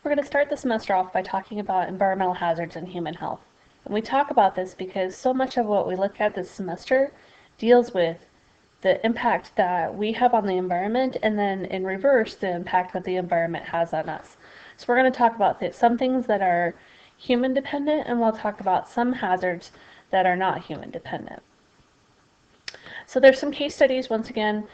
We're going to start the semester off by talking about environmental hazards and human health. And we talk about this because so much of what we look at this semester deals with the impact that we have on the environment, and then in reverse, the impact that the environment has on us. So we're going to talk about some things that are human dependent, and we'll talk about some hazards that are not human dependent. So there's some case studies, once again,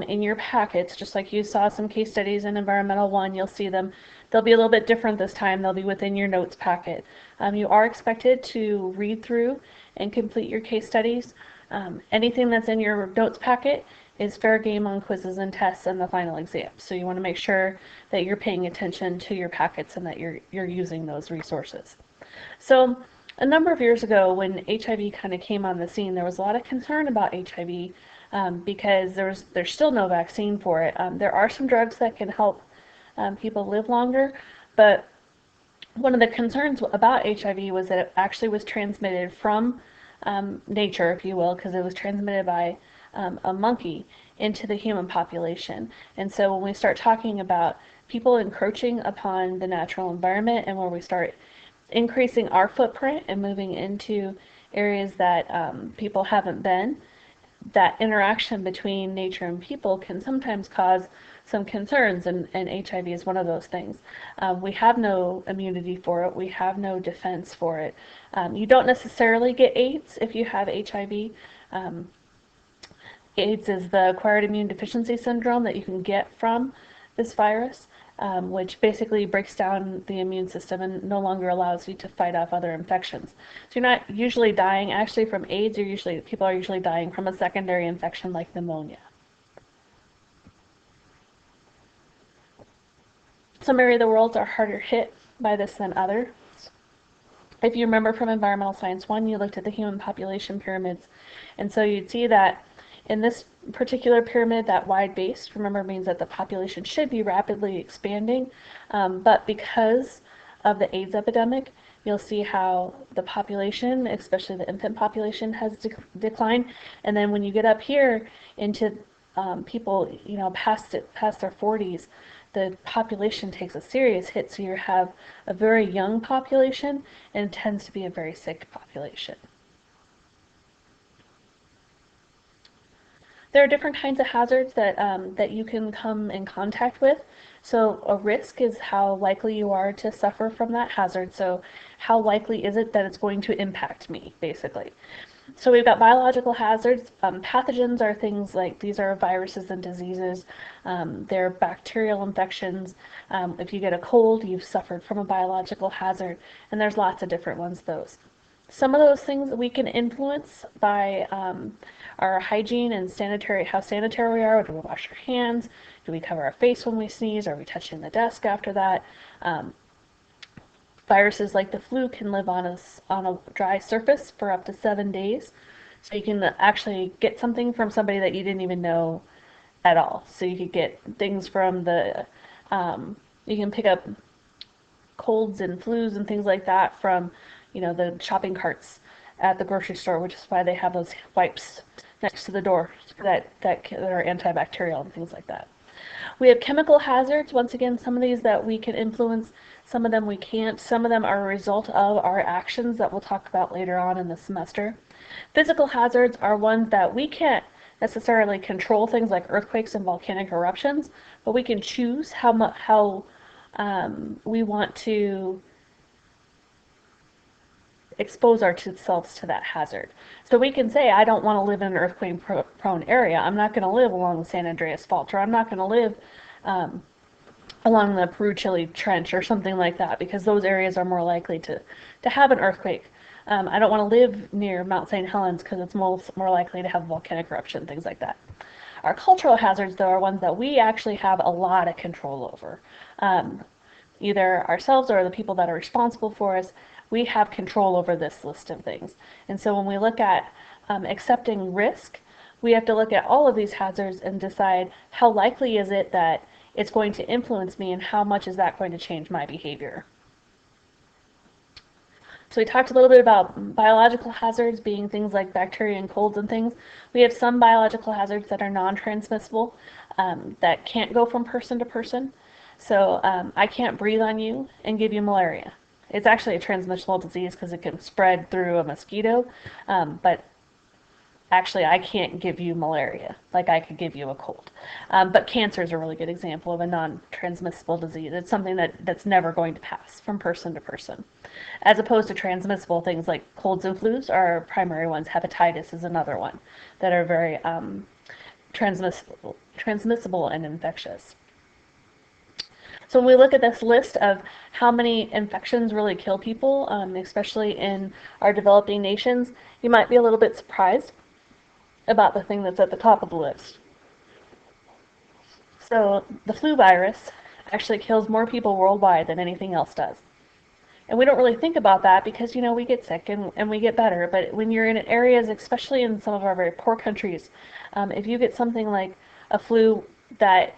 in your packets, just like you saw some case studies in Environmental 1, you'll see them. They'll be a little bit different this time. They'll be within your notes packet. You are expected to read through and complete your case studies. Anything that's in your notes packet is fair game on quizzes and tests and the final exam. So you want to make sure that you're paying attention to your packets and that you're using those resources. So a number of years ago, when HIV kind of came on the scene, there was a lot of concern about HIV because there's still no vaccine for it. There are some drugs that can help people live longer, but one of the concerns about HIV was that it actually was transmitted from nature, if you will, because it was transmitted by a monkey into the human population. And so when we start talking about people encroaching upon the natural environment and where we start increasing our footprint and moving into areas that people haven't been, that interaction between nature and people can sometimes cause some concerns, and HIV is one of those things. We have no immunity for it. We have no defense for it. You don't necessarily get AIDS if you have HIV. AIDS is the acquired immune deficiency syndrome that you can get from this virus, which basically breaks down the immune system and no longer allows you to fight off other infections. So you're not usually dying actually from AIDS. People are usually dying from a secondary infection like pneumonia. Some areas of the world are harder hit by this than others. If you remember from Environmental Science 1, you looked at the human population pyramids, and so you'd see that in this particular pyramid, that wide base, remember, means that the population should be rapidly expanding, but because of the AIDS epidemic, you'll see how the population, especially the infant population, has declined. And then when you get up here into people, past their 40s, the population takes a serious hit. So you have a very young population, and it tends to be a very sick population. There are different kinds of hazards that you can come in contact with. So a risk is how likely you are to suffer from that hazard. So how likely is it that it's going to impact me, basically. So we've got biological hazards. Pathogens are things like, these are viruses and diseases. They're bacterial infections. If you get a cold, you've suffered from a biological hazard, and there's lots of different ones of those. Some of those things we can influence by our hygiene and how sanitary we are. Do we wash our hands? Do we cover our face when we sneeze? Are we touching the desk after that? Viruses like the flu can live on a dry surface for up to 7 days. So you can actually get something from somebody that you didn't even know at all. So you could get things from you can pick up colds and flus and things like that from the shopping carts at the grocery store, which is why they have those wipes next to the door that are antibacterial and things like that. We have chemical hazards. Once again, some of these that we can influence, some of them we can't. Some of them are a result of our actions that we'll talk about later on in the semester. Physical hazards are ones that we can't necessarily control, things like earthquakes and volcanic eruptions, but we can choose how we want to expose ourselves to that hazard. So we can say, I don't want to live in an earthquake-prone area. I'm not going to live along the San Andreas Fault, or I'm not going to live along the Peru-Chile Trench or something like that, because those areas are more likely to have an earthquake. I don't want to live near Mount St. Helens because it's more likely to have volcanic eruption, things like that. Our cultural hazards, though, are ones that we actually have a lot of control over. Either ourselves or the people that are responsible for us, we have control over this list of things. And so when we look at accepting risk, we have to look at all of these hazards and decide how likely is it that it's going to influence me and how much is that going to change my behavior. So we talked a little bit about biological hazards being things like bacteria and colds and things. We have some biological hazards that are non-transmissible, that can't go from person to person. So I can't breathe on you and give you malaria. It's actually a transmissible disease because it can spread through a mosquito, but actually I can't give you malaria like I could give you a cold. But cancer is a really good example of a non-transmissible disease. It's something that's never going to pass from person to person. As opposed to transmissible things like colds and flus are primary ones. Hepatitis is another one that are very transmissible and infectious. So when we look at this list of how many infections really kill people, especially in our developing nations, you might be a little bit surprised about the thing that's at the top of the list. So the flu virus actually kills more people worldwide than anything else does. And we don't really think about that because, we get sick and we get better. But when you're in areas, especially in some of our very poor countries, if you get something like a flu that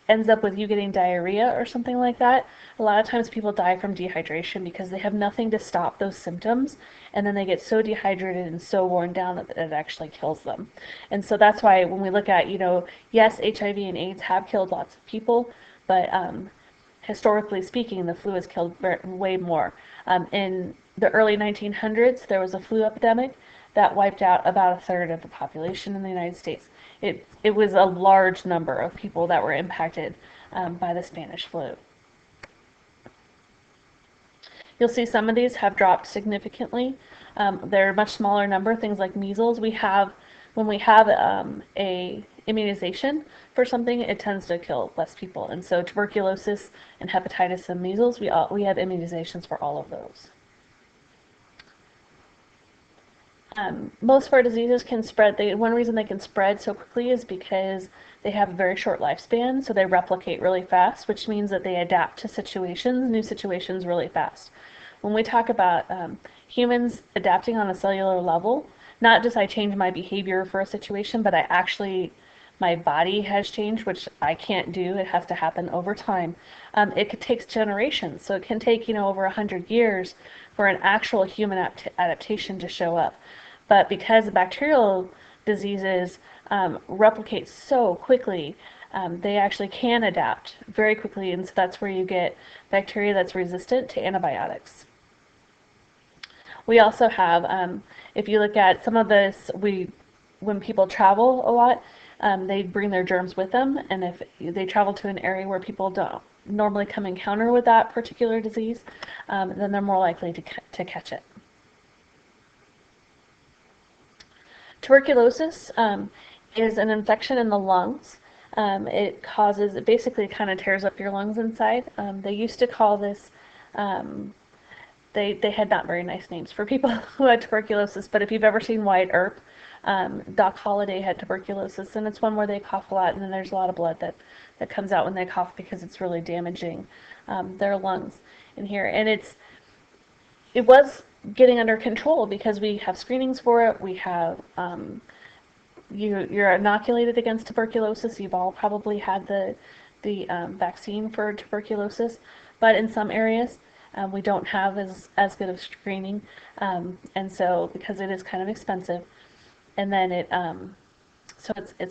ends up with you getting diarrhea or something like that, a lot of times people die from dehydration because they have nothing to stop those symptoms, and then they get so dehydrated and so worn down that it actually kills them. And so that's why when we look at, yes, HIV and AIDS have killed lots of people, but historically speaking, the flu has killed way more. In the early 1900s, there was a flu epidemic that wiped out about a third of the population in the United States. It was a large number of people that were impacted by the Spanish flu. You'll see some of these have dropped significantly. They're a much smaller number. Things like measles, when we have a immunization for something, it tends to kill less people. And so tuberculosis and hepatitis and measles, we have immunizations for all of those. Most of our diseases can spread. One reason they can spread so quickly is because they have a very short lifespan, so they replicate really fast, which means that they adapt to new situations really fast. When we talk about humans adapting on a cellular level, not just I change my behavior for a situation, but my body has changed, which I can't do. It has to happen over time. It takes generations, so it can take over 100 years for an actual human adaptation to show up. But because the bacterial diseases replicate so quickly, they actually can adapt very quickly, and so that's where you get bacteria that's resistant to antibiotics. We also have, if you look at some of this, when people travel a lot, they bring their germs with them, and if they travel to an area where people don't normally come encounter with that particular disease, then they're more likely to catch it. Tuberculosis is an infection in the lungs. It basically kind of tears up your lungs inside. They used to call this, they had not very nice names for people who had tuberculosis, but if you've ever seen Wyatt Earp, Doc Holliday had tuberculosis, and it's one where they cough a lot, and then there's a lot of blood that comes out when they cough because it's really damaging their lungs in here. And it was getting under control because we have screenings for it. We have you're inoculated against tuberculosis. You've all probably had the vaccine for tuberculosis, but in some areas we don't have as good of screening, and so because it is kind of expensive, and then it's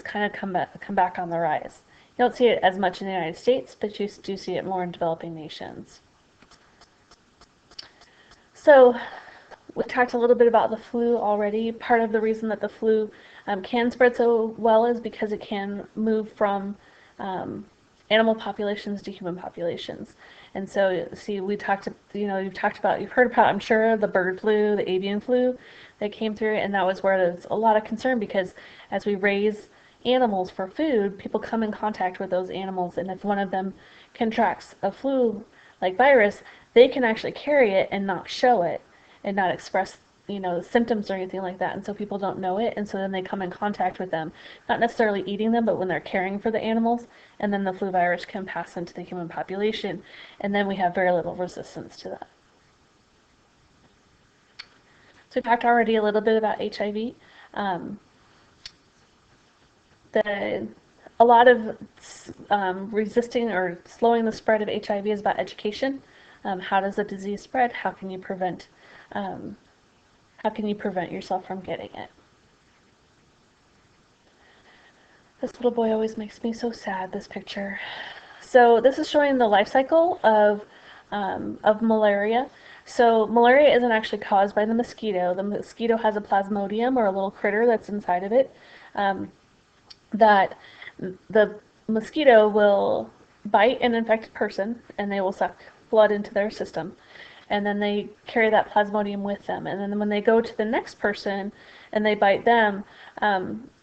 kind of come back on the rise. You don't see it as much in the United States, but you do see it more in developing nations. So we talked a little bit about the flu already. Part of the reason that the flu can spread so well is because it can move from animal populations to human populations. And so, see, you've heard about, I'm sure, the bird flu, the avian flu that came through, and that was where there's a lot of concern because as we raise animals for food, people come in contact with those animals, and if one of them contracts a flu-like virus, they can actually carry it and not show it and not express symptoms or anything like that, and so people don't know it, and so then they come in contact with them, not necessarily eating them, but when they're caring for the animals, and then the flu virus can pass into the human population, and then we have very little resistance to that. So we talked already a little bit about HIV. A lot of resisting or slowing the spread of HIV is about education. How does the disease spread? How can you prevent yourself from getting it? This little boy always makes me so sad, this picture. So this is showing the life cycle of malaria. So malaria isn't actually caused by the mosquito. The mosquito has a plasmodium, or a little critter that's inside of it, um, that the mosquito will bite and infect a person, and they will suck blood into their system. And then they carry that plasmodium with them. And then when they go to the next person and they bite them,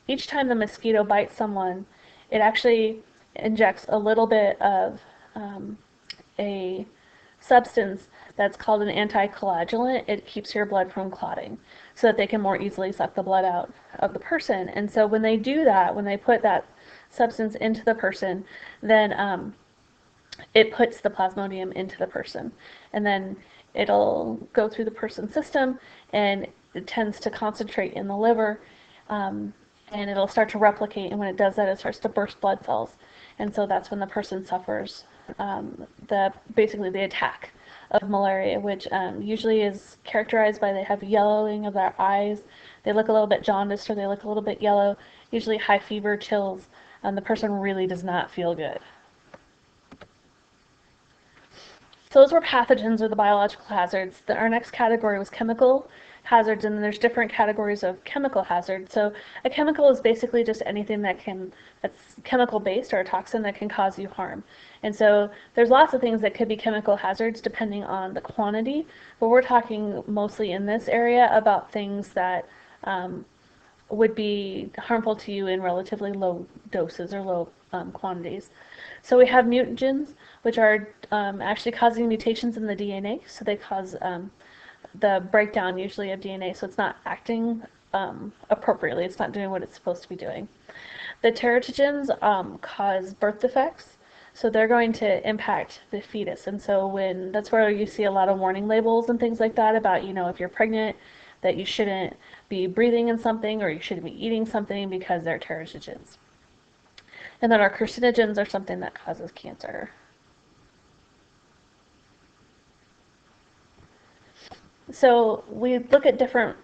each time the mosquito bites someone, it actually injects a little bit of a substance that's called an anticoagulant. It keeps your blood from clotting so that they can more easily suck the blood out of the person. And so when they do that, when they put that substance into the person, then it puts the plasmodium into the person. And then it'll go through the person's system, and it tends to concentrate in the liver, and it'll start to replicate. And when it does that, it starts to burst blood cells. And so that's when the person suffers basically the attack of malaria, which usually is characterized by they have yellowing of their eyes, they look a little bit jaundiced, or they look a little bit yellow, usually high fever, chills, and the person really does not feel good. So those were pathogens, or the biological hazards. Our next category was chemical hazards, and then there's different categories of chemical hazards. So a chemical is basically just anything that's chemical based, or a toxin that can cause you harm. And so there's lots of things that could be chemical hazards depending on the quantity, but we're talking mostly in this area about things that would be harmful to you in relatively low doses, or low quantities. So we have mutagens, which are actually causing mutations in the DNA. So they cause the breakdown usually of DNA, so it's not acting appropriately. It's not doing what it's supposed to be doing. The teratogens cause birth defects, so they're going to impact the fetus. And so that's where you see a lot of warning labels and things like that about, if you're pregnant, that you shouldn't be breathing in something, or you shouldn't be eating something because they're teratogens. And then our carcinogens are something that causes cancer. So we look at different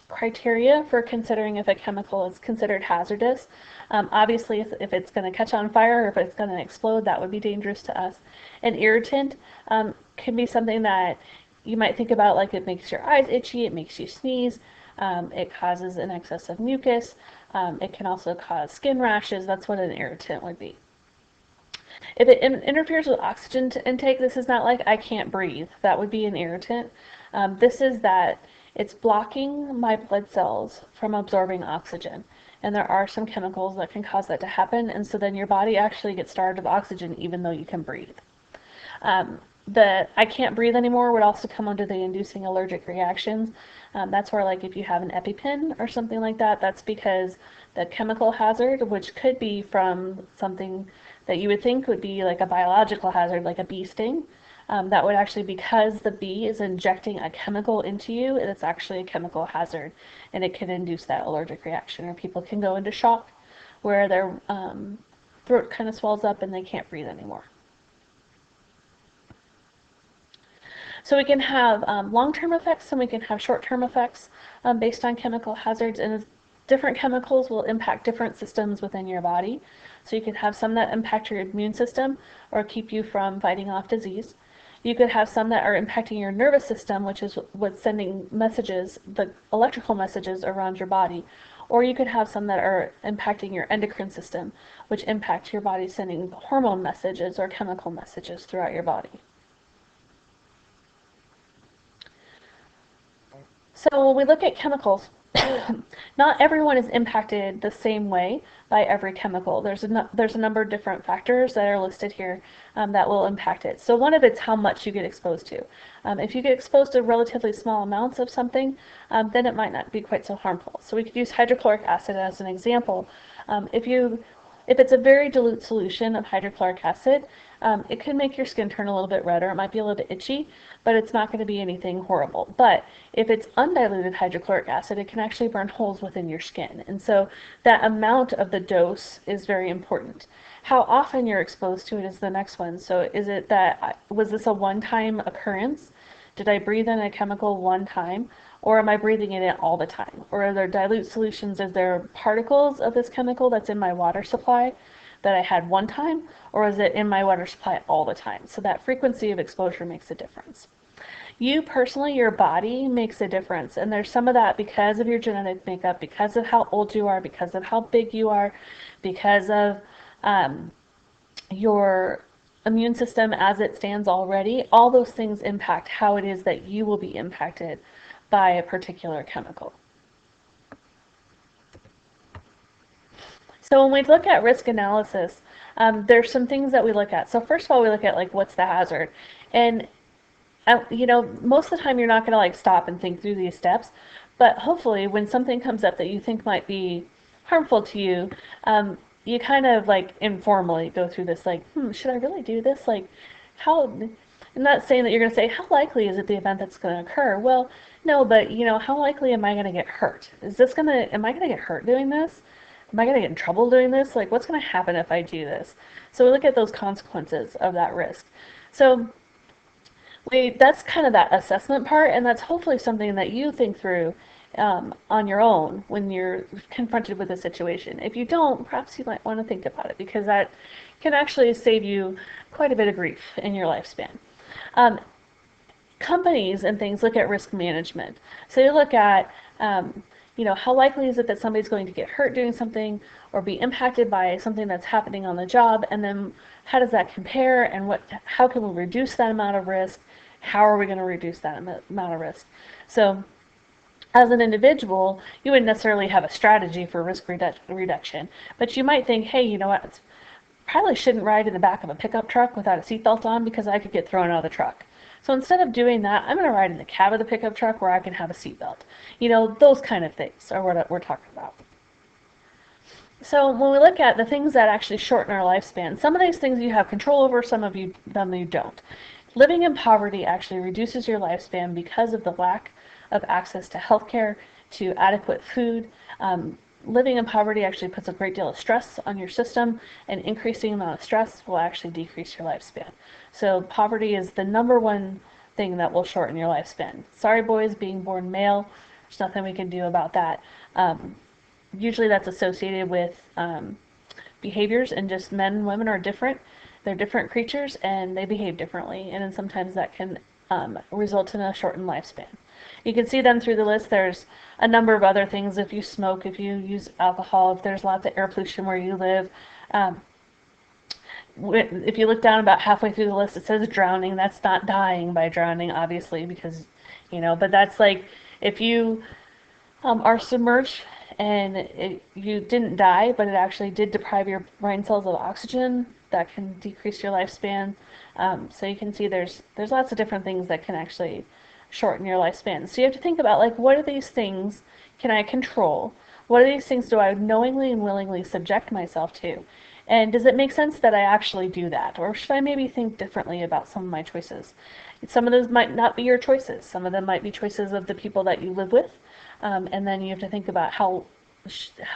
criteria for considering if a chemical is considered hazardous. Obviously, if it's going to catch on fire, or if it's going to explode, that would be dangerous to us. An irritant can be something that you might think about, like it makes your eyes itchy, it makes you sneeze, it causes an excess of mucus, it can also cause skin rashes. That's what an irritant would be. If it interferes with oxygen intake, this is not like I can't breathe. That would be an irritant. This is that it's blocking my blood cells from absorbing oxygen. And there are some chemicals that can cause that to happen, and so then your body actually gets starved of oxygen even though you can breathe. The I can't breathe anymore would also come under the inducing allergic reactions. That's where, like, if you have an EpiPen or something like that, that's because the chemical hazard, which could be from something that you would think would be like a biological hazard, like a bee sting, that would actually, because the bee is injecting a chemical into you, it's actually a chemical hazard, and it can induce that allergic reaction, or people can go into shock where their throat kind of swells up and they can't breathe anymore. So we can have long-term effects, and we can have short-term effects based on chemical hazards, and different chemicals will impact different systems within your body. So you could have some that impact your immune system or keep you from fighting off disease. You could have some that are impacting your nervous system, which is what's sending messages, the electrical messages around your body. Or you could have some that are impacting your endocrine system, which impact your body sending hormone messages or chemical messages throughout your body. So when we look at chemicals, not everyone is impacted the same way by every chemical. There's a number of different factors that are listed here that will impact it. So one of it's how much you get exposed to. If you get exposed to relatively small amounts of something, then it might not be quite so harmful. So we could use hydrochloric acid as an example. If it's a very dilute solution of hydrochloric acid, it could make your skin turn a little bit redder. It might be a little bit itchy, but it's not going to be anything horrible. But if it's undiluted hydrochloric acid, it can actually burn holes within your skin. And so that amount of the dose is very important. How often you're exposed to it is the next one. So is it that, was this a one-time occurrence? Did I breathe in a chemical one time? Or am I breathing in it all the time? Or are there dilute solutions? Is there particles of this chemical that's in my water supply that I had one time, or was it in my water supply all the time? So that frequency of exposure makes a difference. You personally, your body makes a difference, and there's some of that because of your genetic makeup, because of how old you are, because of how big you are, because of your immune system as it stands already. All those things impact how it is that you will be impacted by a particular chemical. So when we look at risk analysis, there's some things that we look at. So first of all, we look at like what's the hazard, and most of the time you're not going to like stop and think through these steps, but hopefully when something comes up that you think might be harmful to you, you kind of like informally go through this like, should I really do this? Like, how? I'm not saying that you're going to say, how likely is it the event that's going to occur? Well, no, but how likely am I going to get hurt? Am I going to get hurt doing this? Am I going to get in trouble doing this? Like, what's going to happen if I do this? So we look at those consequences of that risk. So that's kind of that assessment part, and that's hopefully something that you think through on your own when you're confronted with a situation. If you don't, perhaps you might want to think about it, because that can actually save you quite a bit of grief in your lifespan. Companies and things look at risk management. So you look at how likely is it that somebody's going to get hurt doing something or be impacted by something that's happening on the job, and then how does that compare, and how can we reduce that amount of risk? How are we going to reduce that amount of risk? So as an individual, you wouldn't necessarily have a strategy for risk reduction, but you might think, hey, you know what, probably shouldn't ride in the back of a pickup truck without a seatbelt on because I could get thrown out of the truck. So instead of doing that, I'm going to ride in the cab of the pickup truck where I can have a seatbelt. Those kind of things are what we're talking about. So when we look at the things that actually shorten our lifespan, some of these things you have control over, some of them you don't. Living in poverty actually reduces your lifespan because of the lack of access to healthcare, to adequate food. Living in poverty actually puts a great deal of stress on your system, and increasing the amount of stress will actually decrease your lifespan. So poverty is the number one thing that will shorten your lifespan. Sorry, boys, being born male, there's nothing we can do about that. Usually that's associated with behaviors, and just men and women are different. They're different creatures, and they behave differently, and then sometimes that can result in a shortened lifespan. You can see them through the list. There's a number of other things. If you smoke, if you use alcohol, if there's lots of air pollution where you live. If you look down about halfway through the list, it says drowning. That's not dying by drowning, obviously, because, but that's like if you are submerged and you didn't die, but it actually did deprive your brain cells of oxygen, that can decrease your lifespan. So you can see there's lots of different things that can actually shorten your lifespan. So you have to think about, like, what are these things can I control? What are these things do I knowingly and willingly subject myself to? And does it make sense that I actually do that? Or should I maybe think differently about some of my choices? Some of those might not be your choices. Some of them might be choices of the people that you live with. And then you have to think about how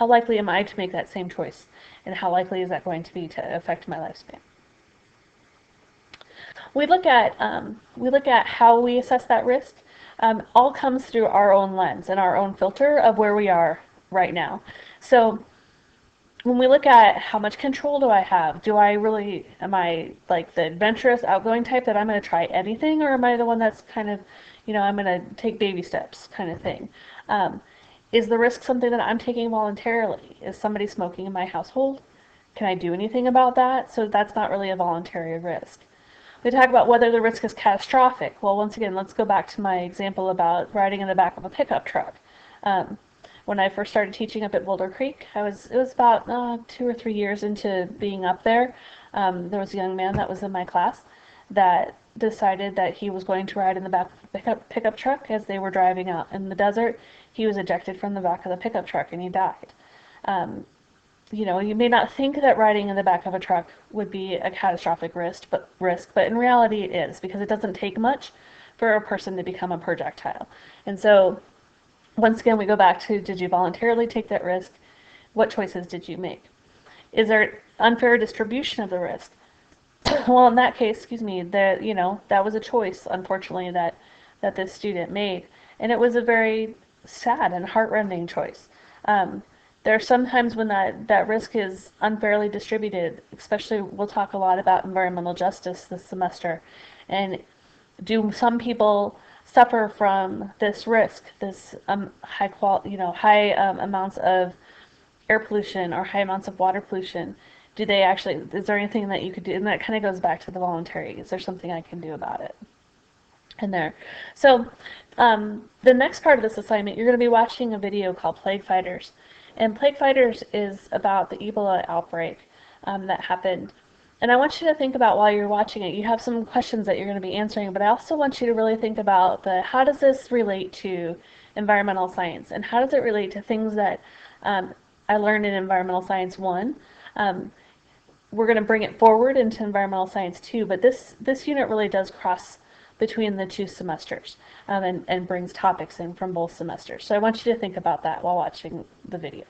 likely am I to make that same choice? And how likely is that going to be to affect my lifespan? We look at how we assess that risk. All comes through our own lens and our own filter of where we are right now. So when we look at how much control do I have, am I like the adventurous, outgoing type that I'm going to try anything, or am I the one that's kind of, I'm going to take baby steps kind of thing? Is the risk something that I'm taking voluntarily? Is somebody smoking in my household? Can I do anything about that? So that's not really a voluntary risk. We talk about whether the risk is catastrophic. Well, once again, let's go back to my example about riding in the back of a pickup truck. When I first started teaching up at Boulder Creek, it was about 2 or 3 years into being up there. There was a young man that was in my class that decided that he was going to ride in the back of the pickup truck as they were driving out in the desert. He was ejected from the back of the pickup truck and he died. You may not think that riding in the back of a truck would be a catastrophic risk, but in reality it is, because it doesn't take much for a person to become a projectile. And so, once again, we go back to, did you voluntarily take that risk? What choices did you make? Is there unfair distribution of the risk? Well, in that case, that was a choice, unfortunately, that this student made. And it was a very sad and heartrending choice. There are some times when that risk is unfairly distributed, especially we'll talk a lot about environmental justice this semester. And do some people suffer from this risk, this high amounts of air pollution or high amounts of water pollution? Do they actually, is there anything that you could do? And that kind of goes back to the voluntary. Is there something I can do about it? In there. So the next part of this assignment, you're going to be watching a video called Plague Fighters. And Plague Fighters is about the Ebola outbreak that happened. And I want you to think about while you're watching it, you have some questions that you're going to be answering, but I also want you to really think about how does this relate to environmental science? And how does it relate to things that I learned in Environmental Science 1? We're going to bring it forward into Environmental Science 2, but this unit really does cross between the two semesters and brings topics in from both semesters. So I want you to think about that while watching the video.